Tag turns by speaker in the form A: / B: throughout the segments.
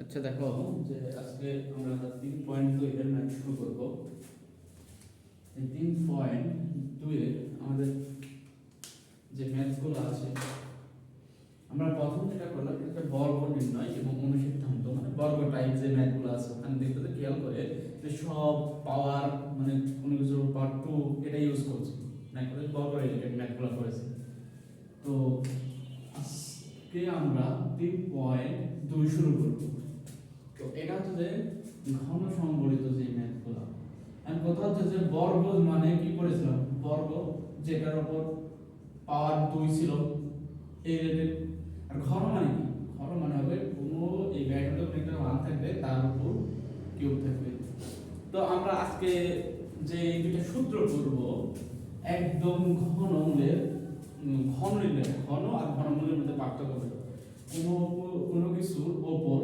A: আচ্ছা দেখো যে আজকে আমরা 3.2 এর ম্যাথ শুরু করব। এই 3.2 এর আমাদের যে ম্যাথগুলো আছে, আমরা প্রথম যেটা করলাম এটা বর্গ নির্ণয় এবং অনুসিদ্ধান্ত, মানে বর্গ টাইপ যে ম্যাথগুলো আছে ওখানে দেখতে খেয়াল করে যে সব পাওয়ার মানে কোনো কিছু পাওয়ার 2 এটা ইউজ করছি না করে বর্গ রিলেটেড ম্যাথগুলো করেছি। তো আজকে আমরা 3.2 শুরু করব। তো এটা হচ্ছে যে ঘন সংবলিত যে ম্যাথগুলো, আর কথা হচ্ছে যে বর্গ মানে কি করেছিলাম, বর্গ যেটার উপর পাওয়ার 2 ছিল এই রিলেটেড। আর ঘন মানে কি, ঘন মানে হবে কোনো এই ব্যাটারিতে কোনো একটা মান থাকবে তার উপর কিউব থাকবে। তো আমরা আজকে যে এই দুটো সূত্র করব একদম ঘনমূলের ঘন নির্ণয়, ঘন আর ঘনমূলের মধ্যে পার্থক্য হবে। কোনো কিছুর উপর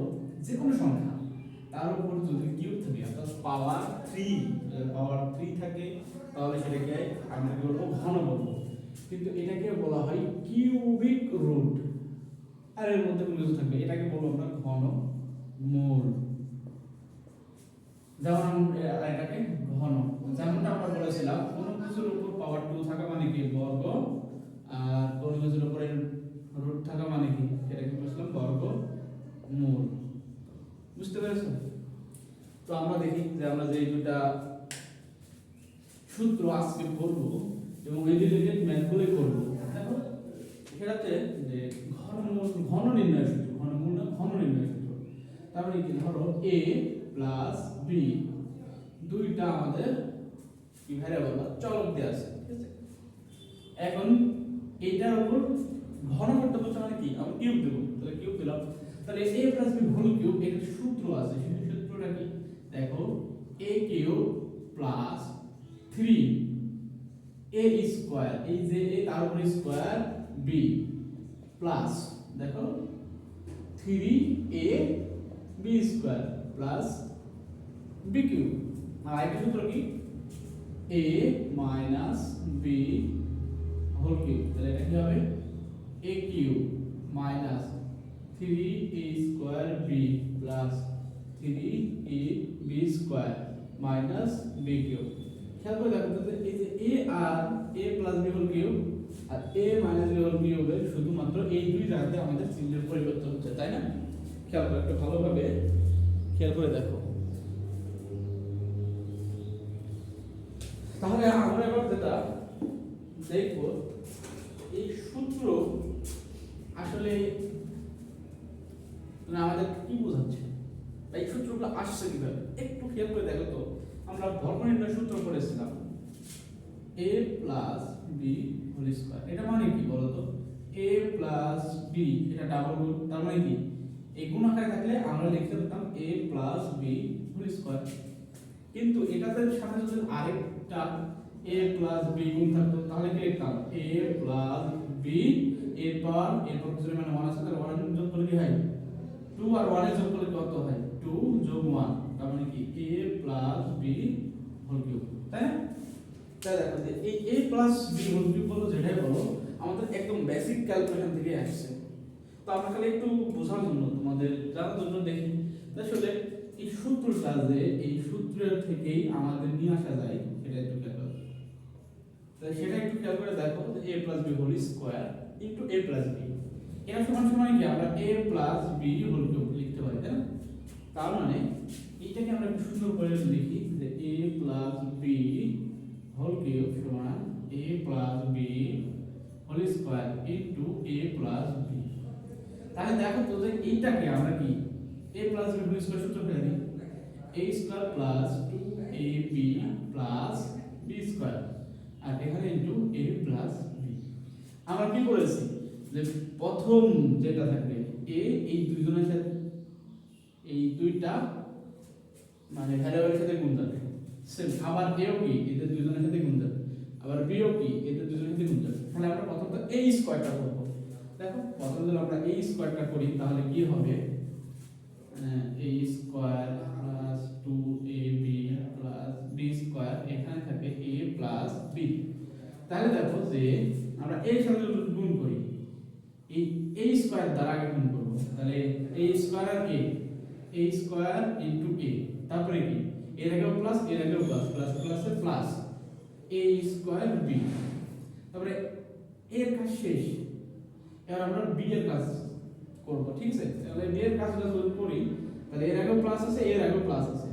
A: যে কোনো সংখ্যা তার উপর যদি কিউব থাকে অর্থাৎ পাওয়ার 3 থাকে তাহলে সেটাকে আমরা কি বলবো, ঘন বলবো। কিন্তু এটাকে বলা হয় কিউবিক রুট। আর এর মধ্যে কোনো কিছু থাকবে এটাকে বলবো আমরা ঘন মূল। যেমন এটাকে ঘন, যেমনটা আমরা বলেছিলাম কোনো কিছুর উপর পাওয়ার 2 থাকা মানে কি বর্গ, আর কোনো কিছুর উপরে রুট থাকা মানে কি এটাকে বলছিলাম বর্গ মূল। বুঝতে পেরেছো? তো আমরা দেখি যে আমরা যে দুটা সূত্র আজকে করব এবং এই রিলেটেড ম্যাথগুলো করব। দেখো এটাতে যে ঘন নির্ণয় সূত্র, ঘনমূল না ঘন নির্ণয় সূত্র। তার মানে কি, ধরো a প্লাস b দুইটা আমাদের কি ভ্যারিয়েবল বা চলক দেয়া আছে, ঠিক আছে? এখন এইটার উপর ঘন করতে বলতে মানে কি, আমরা কিউব দেব, তাহলে কিউব দিলাম। তাহলে a plus b whole cube এর সূত্র আছে, সেই সূত্রটা কি দেখো, a cube plus 3 a square, এই যে a তার উপর স্কয়ার b প্লাস দেখো 3a b square plus b cube. আর আরেকটা সূত্র কি a minus b whole cube. তাহলে এটা কি হবে a cube minus 3a square b plus 3a b square minus b cube. খেয়াল করে দেখো তো এই যে a আর a plus b whole cube আর a মাইনাস b হোল কিউবের শুধুমাত্র এই দুই জায়গাতে আমাদের চিহ্নের পরিবর্তন হচ্ছে, তাই না? খেয়াল করে একটু ভালোভাবে খেয়াল করে দেখো। তাহলে আমরা এবার যেটা দেখব, এই সূত্র আসলে আমাদের কি বোঝাচ্ছে, এই সূত্রগুলো আসছে কিভাবে একটু খেয়াল করে দেখো তো। আমরা বর্গ নির্ণয় সূত্র করেছিলাম a plus b whole square, এটা মানে কি বলো তো, a প্লাস b এটা ডাবল রুট, তার মানে কি এই গুণ আকারে থাকলে আমরা লিখতে পারতাম a plus b whole square. কিন্তু এটাতে সাথে যদি আরেকটা a প্লাস b গুণ থাকতো তাহলে কি লিখতাম a প্লাস b এরপর যদি মানে 1 আছে তাহলে 1 যোগ করলে কি হয় 2, আর 1 এর যোগ করলে কত হয় 2 যোগ 1, তার মানে কি a plus b whole cube, তাই না? তাই দেখো যে এই a plus b whole cube বলো যেটাই বলো আমাদের একদম বেসিক ক্যালকুলেশন থেকে আসছে। তো আমরা খালি একটু বোঝার জন্য তোমাদের জানার জন্য দেখি আসলে এই সূত্রটা যে এই সূত্রের থেকেই আমাদের নিয়ে আসা যায় সেটা একটু খেয়াল করো। তাই সেটা একটু খেয়াল করে দেখো যে a plus b whole square into a plus b এর সমান সমান কি আমরা a plus b whole cube লিখতে পারি, তাই না? তার মানে এইটাকে আমরা একটু সুন্দর করে লিখি যে a plus b whole cube সমান a plus b whole square into a plus b। তাহলে দেখো তো যে এইটাকে আমরা কি a plus b whole square সূত্র ফেলে দিই, a square plus 2ab plus b square আর এখানে ইনটু a প্লাস b। আমরা কি করেছি যে প্রথম যেটা থাকবে a এই দুইজনের সাথে এই দুইটা মানে ভ্যারিয়েবলের সাথে গুণ যাবে, সেম আবার এও কি এদের দুইজনের সাথে গুণ যাবে, আবার বিও কি এদের দুইজনের সাথে গুণ যাবে। তাহলে আমরা প্রথমত a স্কয়ারটা করব। দেখো প্রথমে যদি আমরা a স্কয়ারটা করি তাহলে কি হবে a square plus 2ab plus b square, এখানে থাকে a প্লাস b। তাহলে দেখো যে আমরা a এর সাথে যদি গুণ করি এই a স্কয়ার দ্বারা আগে গুণ করব, তাহলে a স্কয়ার আর a a square into a, তারপরে কি এর আগেও প্লাস এর আগেও প্লাস, প্লাস প্লাসে প্লাস a স্কয়ার b, তারপরে এর কাজ শেষ। এবার আমরা b এর কাজ করব, ঠিক আছে? তাহলে b এর কাজটা যদি করি তাহলে এর আগেও প্লাস আছে এর আগেও প্লাস আছে,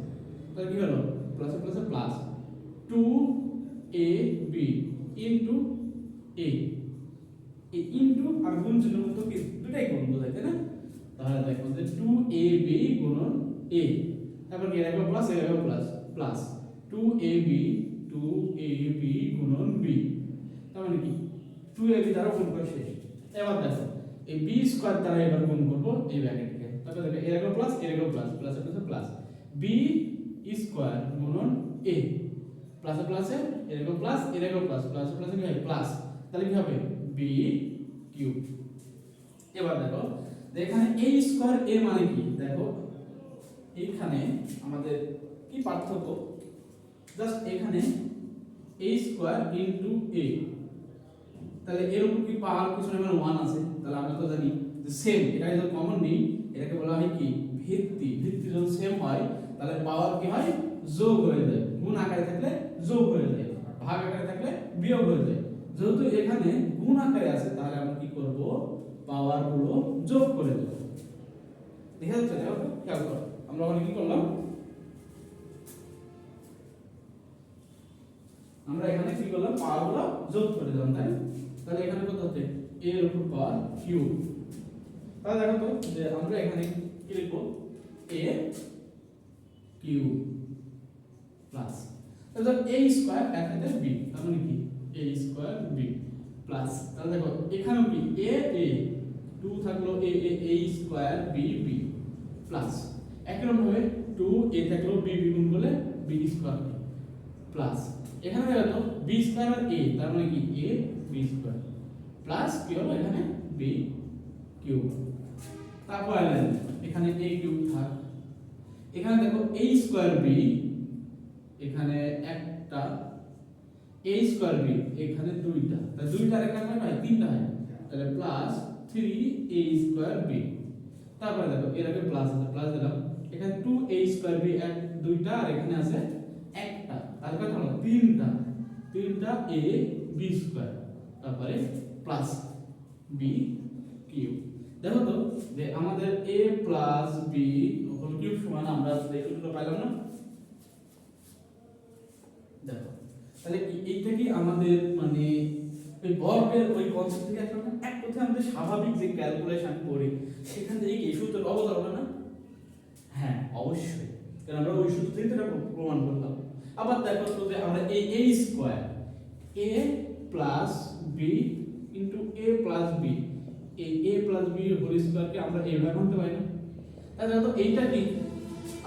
A: তাহলে কি হলো প্লাসে প্লাসে প্লাস 2ab ইনটু a, এই ইনটু আর গুণ চিহ্ন মতো কি দুটাই গুণ বোঝায়, তাই না? তাহলে দেখো যে 2ab গুণন a, তারপর কি এর আগেও প্লাস এর আগেও প্লাস, প্লাস 2ab গুণন b, তার মানে কি 2ab দ্বারা গুণ করা শেষ। এবার দেখো এই b স্কয়ার দ্বারা এবার গুণ করব এই ব্র্যাকেটকে, তাহলে দেখো এর আগেও প্লাস এর আগেও প্লাস, প্লাসে প্লাসে প্লাস b স্কয়ার গুণন a, প্লাসে প্লাসে এর আগেও প্লাস এর আগেও প্লাস, প্লাসে প্লাসে কি হয় প্লাস, তাহলে কি হবে b কিউব। এবার দেখো এখানে a স্কয়ার a মানে কি, দেখো এইখানে আমাদের কি পার্থক্য, জাস্ট এখানে a স্কয়ার ইনটু a, তাহলে এর উপর কি পাওয়ার কিছু না, 1 আছে, তাহলে আমরা তো জানি যে সেম, এটা যদি কমন নেই এটাকে বলা হয় কি ভিত্তি, ভিত্তি যদি সেম হয় তাহলে পাওয়ার কি হয় যোগ হয়ে যায়, গুণ আকারে থাকলে যোগ হয়ে যায়, ভাগ আকারে থাকলে বিয়োগ হয়ে যায়। যেহেতু এখানে গুণ আকারে আছে তাহলে আমরা কি করব পাওয়ার গুলো যোগ করে দেব। দেখা যাচ্ছে দেখো খেয়াল করো, আমরা ওখানে কি করলাম, আমরা এখানে কি করলাম পাওয়ার গুলো যোগ করে দিলাম, তাই? তাহলে এখানে কত হচ্ছে a এর উপর পাওয়ার কিউব। তাহলে দেখো তো যে আমরা এখানে কি লিখব a কিউব প্লাস তাহলে a স্কয়ার এখানে b, তার মানে কি a স্কয়ার b প্লাস, তাহলে দেখো এখানেও কি a 2 থাকলো a স্কয়ার b প্লাস, একই রকম ভাবে 2a থাকলো b গুণ করলে b স্কয়ার প্লাস, এখানে দেখো b স্কয়ার আর a, তার মানে কি a b স্কয়ার প্লাস কি হলো এখানে b কিউব, তারপর এখানে a কিউব থাক, এখানে দেখো a স্কয়ার b, এখানে একটা a স্কয়ার b, এখানে দুইটা, তাহলে দুইটা আর একটা হয় তিনটা হয়, তাহলে প্লাস 3a স্কয়ার b, তারপরে দেখো এর আগে প্লাস আছে প্লাস দিলাম, এখানে 2a স্কয়ার b এক দুইটা আর এখানে আছে একটা, তারপরে হলো তিনটা a b স্কয়ার, তারপরে প্লাস b কিউব। দেখো তো যে আমাদের a plus b whole cube সমান আমরা এই সূত্র পাইলাম না, দেখো তাহলে এইটা কি আমাদের মানে ওই বর্গের ওই কনসেপ্ট থেকে আসলে এক কথায় আমাদের স্বাভাবিক যে ক্যালকুলেশন করি সেখান থেকে এই সূত্রটা অবতারণা না? হ্যাঁ অবশ্যই, কারণ আমরা ওই সূত্র থেকে এটা প্রমাণ করলাম। আবার দেখো তো যে আমরা এই a square a plus b into a plus b, এই a প্লাস b হোল স্কয়ারকে আমরা এইভাবে আনতে পারি না? তাহলে তো এইটা কি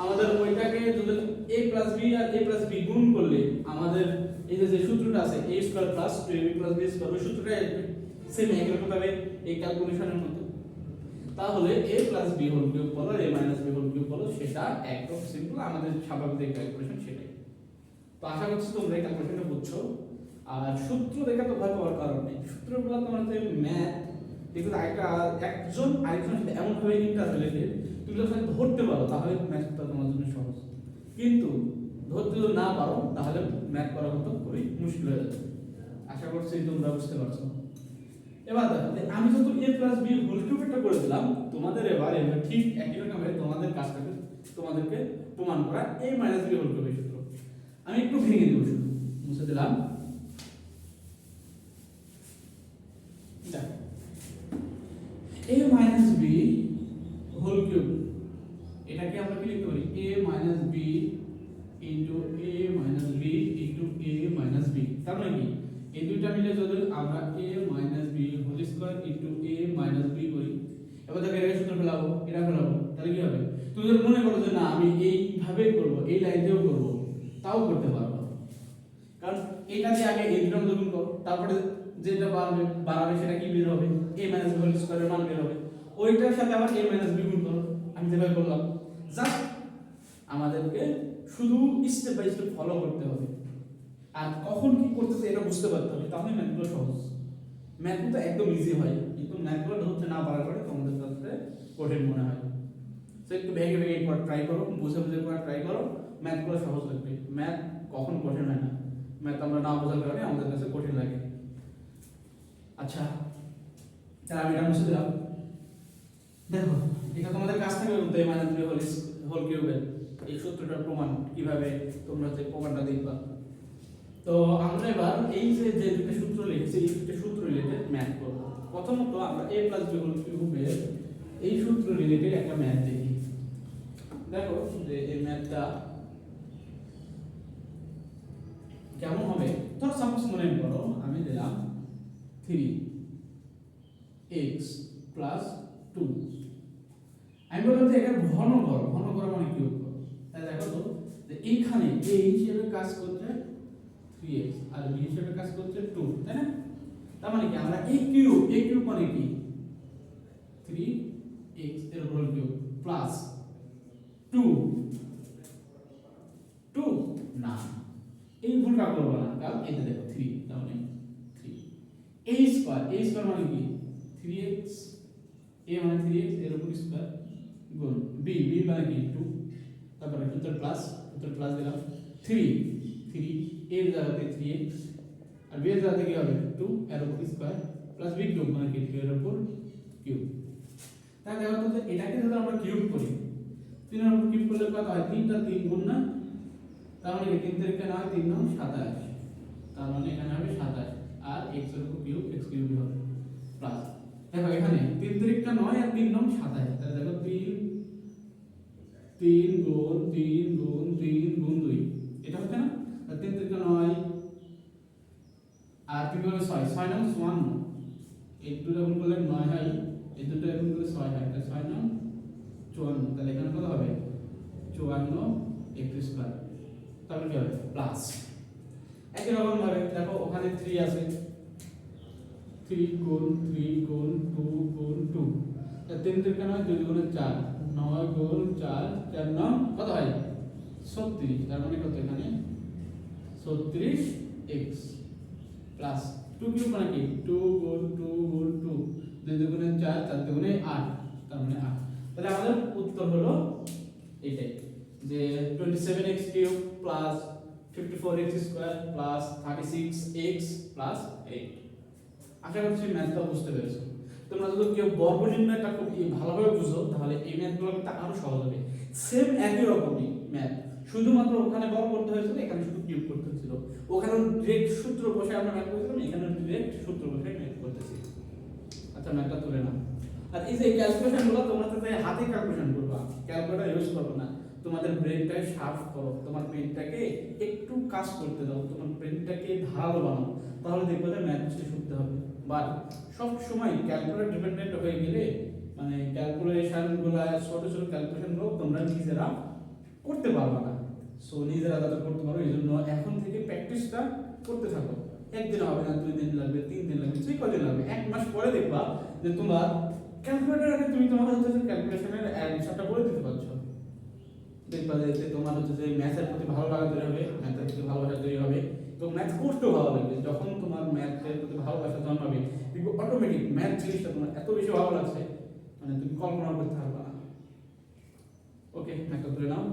A: আমাদের ওইটাকে যদি a প্লাস b আর a প্লাস b গুণ করলে আমাদের এই যে সূত্রটা আছে a square plus 2ab plus b square, ওই সূত্রটা সেম একই রকম ভাবে এই ক্যালকুলেশনের মতো। তাহলে a plus b whole cube বলো a minus b whole cube বলো, সেটা একদম সিম্পল আমাদের স্বাভাবিক ক্যালকুলেশন সেটাই। তো আশা করছি তোমরা এই ক্যালকুলেশনটা বুঝছো। আর সূত্র দেখা তো ভয় পাওয়ার কারণ নেই, সূত্রগুলো তোমাদের ম্যাথ দেখো একজন আরেকজনের সাথে এমন ভাবে ইন্টাররিলেটেড, তুমি যদি ধরতে পারো তাহলে ম্যাথটা তোমার জন্য সহজ, কিন্তু ধরতে যদি না পারো তাহলে ম্যাথ করা কিন্তু খুবই মুশকিল হয়ে যাবে। আশা করছি তোমরা বুঝতে পারছো। এবার দেখো আমি যত a প্লাস b হোল কিউবটা করে দিলাম, তোমাদের এবার ঠিক একই রকম ভাবে তোমাদের কাজটাকে তোমাদেরকে প্রমাণ করা a মাইনাস b হোল কিউবের সূত্র। আমি একটু ভেঙে দেব, শুধু মুছে দিলাম। দেখো a minus b whole cube, এটাকে আমরা কি লিখতে পারি a minus b into a minus b into a minus b, তার মানে কি এই দুইটা মিলে যদি আমরা a minus b whole square into a minus b করি, এবার দেখো এর সূত্র ফেলাবো, এটা ফেলাবো, তাহলে কি হবে? তুমি যদি মনে করো যে না আমি এইভাবে করব, এই লাইন দিয়েও করব, তাও করতে পারবো, কারণ এইটা দিয়ে আগে এই দুটো গুণ করো, তারপরে যেটা বাড়াবে সেটা কি বের হবে a মাইনাস b হোল স্কয়ারের মান বের হবে, ওইটার সাথে আবার a মাইনাস b গুণ করো, আমি যেভাবে করলাম। জাস্ট আমাদেরকে শুধু স্টেপ বাই স্টেপ ফলো করতে হবে, আর কখন কি করতেছে এটা বুঝতে পারতে হবে, তাহলে ম্যাথগুলো সহজ। ম্যাথগুলো একদম ইজি হয়, কিন্তু ম্যাথগুলো ধরতে না পারার পরে তোমাদের কাছে কঠিন মনে হয়। তো একটু ভেঙে ভেঙে একবার ট্রাই করো, বুঝে বুঝে একবার ট্রাই করো, ম্যাথগুলো সহজ লাগবে। ম্যাথ কখন কঠিন হয় না, ম্যাথ আমরা না বোঝার কারণে আমাদের কাছে কঠিন লাগে। আচ্ছা, তাহলে আমি এটা মুছে দিলাম। দেখো এটা তোমাদের কাছ থেকে বলতে মানে তুমি হোল কিউবের এই সূত্রটার প্রমাণ কিভাবে তোমরা যে প্রমাণটা দেখবা। তো আমরা এবার এই যে যে দুটো সূত্র লিখেছি এই দুটো সূত্র রিলেটেড ম্যাথ করব। প্রথমত আমরা a + b হোল কিউবের এই সূত্র রিলেটেড একটা ম্যাথ দেখি। দেখো যে এই ম্যাথটা কেমন হবে। ধরো সাপোজ মনে করো আমি দিলাম 3x + 2, আমি বললাম যে এটা ঘন করো, ঘন করো মানে কিউব করো। তাহলে দেখো তো যে এইখানে a হিসেবে কাজ করছে 3x আর b হিসেবে কাজ করছে 2, তাই না? তার মানে কি আমরা a কিউব মানে কি 3x এর হোল কিউব প্লাস 2 না, এই ভুলটা করব না, কারণ এই যে দেখো 3, তার মানে 3 a স্কয়ার মানে কি 3x, a মানে 3x এর উপর স্কয়ার গুণ b মানে কি 2, তারপরে সূত্র প্লাস দিলাম 3 এর জায়গাতে 3x আর b এর জায়গাতে কি হবে 2 এর উপর স্কয়ার প্লাস b কিউব মানে কি 2 এর উপর কিউব। তাহলে দেখো তো এটাকে যদি আমরা কিউব করি 3 এর উপর কিউব করলে কত হয়, 3 টা 3 গুণ না, তার মানে 3 তারিখে না হয় 3 9 27, তার মানে এখানে হবে 27 আর x এর উপর কিউব x কিউব হবে প্লাস। দেখো এখানে 3 তারিখটা 9 আর 3 9 27, তাহলে দেখো 3 গুণ 2 এটা হচ্ছে না, আর 3 তারিখটা 9 আর 3 গুণ 6 6 9 54, এই দুটো গুণ করলে 9 হয়, এই দুটো গুণ করলে 6 হয়, তাহলে 6 9 54, তাহলে এখানে কত হবে 54 x স্কয়ার, তাহলে কি হবে প্লাস। একই রকম ভাবে দেখো ওখানে 3 আছে, 3 গুণ 2 গুণ 2, 3 থেকে 9 2 গুণ 4 9 গুণ 4 4 9 কত হয় 36, তার মানে কত এখানে 36x প্লাস 2 কিউব মানে কি 2 গুণ 2 গুণ 2 2 গুণ 4 4 গুণ 8, তার মানে 8। তাহলে আমাদের উত্তর হলো এইটাই যে 27x cube plus 54x square plus 36x plus 8। আশা করছি ম্যাথটা বুঝতে পেরেছো। তোমরা যদি কেউ বর্গ নির্ণয়টা খুব ভালোভাবে বুঝো তাহলে এই ম্যাথগুলো কিন্তু আরো সহজ হবে। সেম একই রকমই ম্যাথ, শুধুমাত্র ওখানে বর্গ করতে হয়েছিল, এখানে শুধু কিউব করতে হয়েছিল। ওখানে ডিরেক্ট সূত্র বসে আমরা ম্যাথ করেছিলাম, এখানে ডিরেক্ট সূত্র বসে ম্যাথ করতেছি। আচ্ছা ম্যাথটা তুলে নাও। আর এই যে ক্যালকুলেশনগুলো তোমরা তো হাতে ক্যালকুলেশন করবা, ক্যালকুলেটর ইউজ করবে না। তোমাদের ব্রেনটাকে শার্প করো, তোমার ব্রেনটাকে একটু কাজ করতে দাও, তোমার ব্রেনটাকে ধারালো বানাও, তাহলে দেখবে যে ম্যাথ শিখতে হবে। বাট সব সময় ক্যালকুলেটর ডিপেন্ডেন্ট হয়ে গেলে মানে ক্যালকুলেশনগুলো ছোট ছোট ক্যালকুলেশনগুলো তোমরা নিজেরা করতে পারবে না। সো নিজেরা যাতে করতে পারো এই জন্য এখন থেকে প্র্যাকটিসটা করতে থাকো। একদিন হবে না, 2 দিন লাগবে, 3 দিন লাগবে, যে কদিন লাগবে, 1 মাস পরে দেখবা যে তোমার ক্যালকুলেটর আগে তুমি তোমার হচ্ছে ক্যালকুলেশনের অ্যানসারটা বলে দিতে পারছো। দেখবা যে তোমার হচ্ছে যে ম্যাথের প্রতি ভালো লাগা তৈরি হবে, ম্যাথের প্রতি ভালোবাসা তৈরি হবে, তো ম্যাথ করতেও ভালো লাগবে। যখন তোমার ম্যাথের প্রতি ভালোবাসা জন্মাবে দেখবে অটোমেটিক ম্যাথ জিনিসটা তোমার এত বেশি ভালো লাগছে মানে তুমি কল্পনা করতে পারবে না। ওকে, ম্যাথটা তুলে নাও।